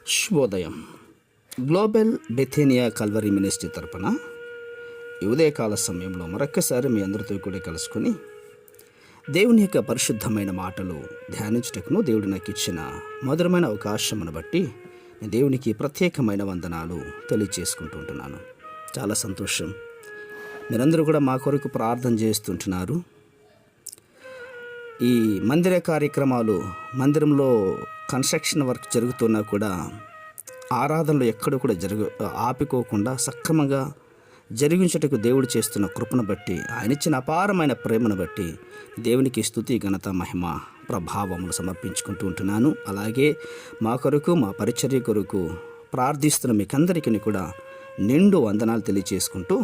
శుభోదయం. Global బెథేనియా Calvary ministry తరపున ఈ ఉదయకాల సమయంలో మరొక్కసారి మీ అందరితో కూడా కలుసుకొని దేవుని యొక్క పరిశుద్ధమైన మాటలు ధ్యానించుటకును దేవుడు నాకు ఇచ్చిన మధురమైన అవకాశమును బట్టి నేను దేవునికి ప్రత్యేకమైన వందనాలు తెలియజేసుకుంటుంటున్నాను. చాలా సంతోషం. మీరందరూ కూడా మా కొరకు ప్రార్థన చేస్తుంటున్నారు. ఈ మందిర కార్యక్రమాలు, మందిరంలో కన్స్ట్రక్షన్ వర్క్ జరుగుతున్నా కూడా ఆరాధనలు ఎక్కడ కూడా ఆపుకోకుండా సక్రమంగా జరిగించుటకు దేవుడు చేస్తున్న కృపను బట్టి, ఆయన ఇచ్చిన అపారమైన ప్రేమను బట్టి దేవునికి స్తుతి, ఘనత, మహిమ, ప్రభావములు సమర్పించుకుంటూ ఉంటున్నాను. అలాగే మా కొరకు, మా పరిచర్య కొరకు ప్రార్థిస్తున్న మీకందరికీ కూడా నిండు వందనాలు తెలియజేసుకుంటూ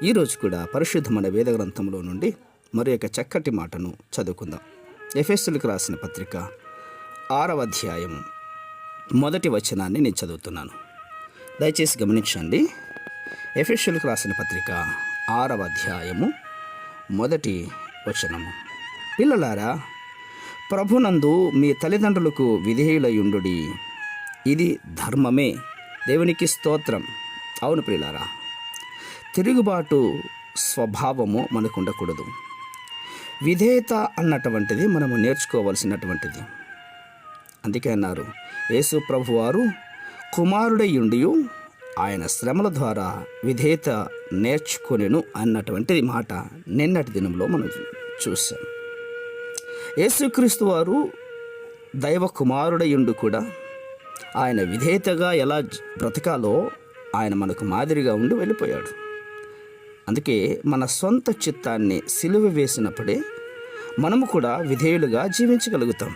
ఈరోజు కూడా పరిశుద్ధమైన వేద గ్రంథంలో నుండి మరి యొక్క చక్కటి మాటను చదువుకుందాం. ఎఫెసీయులకు రాసిన పత్రిక 6వ అధ్యాయం 1వ వచనాన్ని నేను చదువుతున్నాను. దయచేసి గమనించండి. ఎఫెసీయులకు రాసిన పత్రిక 6వ అధ్యాయము 1వ వచనము. పిల్లలారా, ప్రభునందు మీ తల్లిదండ్రులకు విధేయులయుండుడి, ఇది ధర్మమే. దేవునికి స్తోత్రం. అవును ప్రియులారా, తిరుగుబాటు స్వభావము మనకు ఉండకూడదు. విధేయత అన్నటువంటిది మనము నేర్చుకోవలసినటువంటిది. అందుకే అన్నారు, యేసు ప్రభు వారు కుమారుడయ్యుండి ఆయన శ్రమల ద్వారా విధేయత నేర్చుకొనెను అన్నటువంటిది మాట నిన్నటి దినంలో మనం చూసాం. యేసుక్రీస్తు వారు దైవ కుమారుడయ్యుండి కూడా ఆయన విధేయతగా ఎలా బ్రతకాలో ఆయన మనకు మాదిరిగా ఉండి వెళ్ళిపోయాడు. అందుకే మన సొంత చిత్తాన్ని సిలువ వేసినప్పుడే మనము కూడా విధేయులుగా జీవించగలుగుతాం.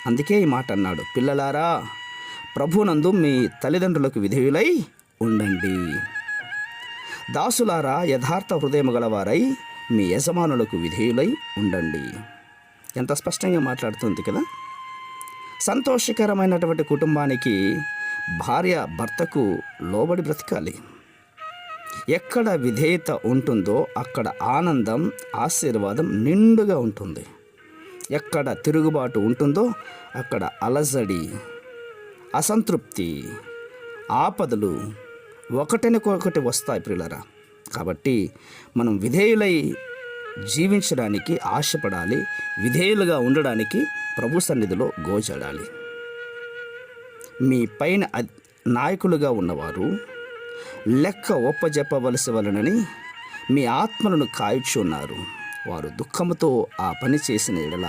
అందుకే ఈ మాట అన్నాడు, పిల్లలారా, ప్రభునందు మీ తల్లిదండ్రులకు విధేయులై ఉండండి. దాసులారా, యథార్థ హృదయం గలవారై మీ యజమానులకు విధేయులై ఉండండి. ఎంత స్పష్టంగా మాట్లాడుతుంది కదా. సంతోషకరమైనటువంటి కుటుంబానికి భార్య భర్తకు లోబడి బ్రతకాలి. ఎక్కడ విధేయత ఉంటుందో అక్కడ ఆనందం, ఆశీర్వాదం నిండుగా ఉంటుంది. ఎక్కడ తిరుగుబాటు ఉంటుందో అక్కడ అలజడి, అసంతృప్తి, ఆపదలు ఒకటినొకటి వస్తాయి ప్రియులారా. కాబట్టి మనం విధేయులై జీవించడానికి ఆశపడాలి. విధేయులుగా ఉండడానికి ప్రభు సన్నిధిలో గోజాడాలి. మీ పైన నాయకులుగా ఉన్నవారు లెక్క ఒప్పజెప్పవలసి వలనని మీ ఆత్మలను కాయుచున్నారు. వారు దుఃఖముతో ఆ పని చేసిన ఎడల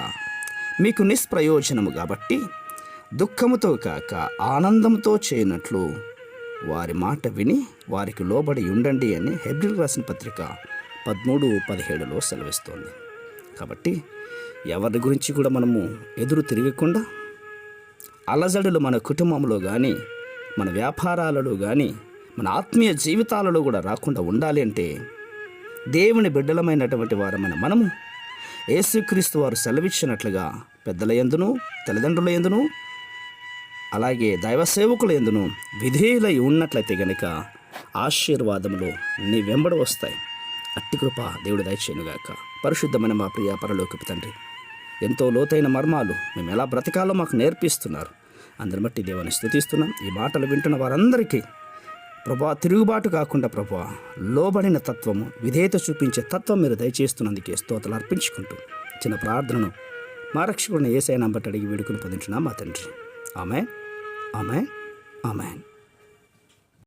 మీకు నిష్ప్రయోజనము కాబట్టి దుఃఖముతో కాక ఆనందంతో చేయనట్లు వారి మాట విని వారికి లోబడి ఉండండి అని హెబ్రీయులకు రాసిన పత్రిక 13:17 సెలవిస్తోంది. కాబట్టి ఎవరి గురించి కూడా మనము ఎదురు తిరగకుండా, అలజడులు మన కుటుంబంలో కానీ, మన వ్యాపారాలలో కానీ, మన ఆత్మీయ జీవితాలలో కూడా రాకుండా ఉండాలి అంటే దేవుని బిడ్డలమైనటువంటి వారమైన మనము యేసుక్రీస్తు వారు సెలవిచ్చినట్లుగా పెద్దల యందును, తల్లిదండ్రుల యందును, అలాగే దైవ సేవకుల యందును విధేయులై ఉన్నట్లయితే గనుక ఆశీర్వాదములు నీ వెంబడ వస్తాయి. అట్టి కృప దేవుడు దయచేయునుగాక. పరిశుద్ధమైన మా ప్రియ పరలోకపు తండ్రి, ఎంతో లోతైన మర్మాలు మేము ఎలా బ్రతకాలో మాకు నేర్పిస్తున్నారు. అందరి బట్టి దేవుని స్తుతిస్తున్నాం. ఈ మాటలు వింటున్న వారందరికీ ప్రభా, తిరుగుబాటు కాకుండా ప్రభా, లోబడిన తత్వము, విధేయత చూపించే తత్వం మీరు దయచేస్తున్నందుకే స్తోత్రాలు అర్పించుకుంటూ చిన్న ప్రార్థనను మా రక్షకుడిని యేసయ్య నామమున అడిగి వేడుకొని పొందుచున్నాం మా తండ్రి. ఆమేన్, ఆమేన్, ఆమేన్.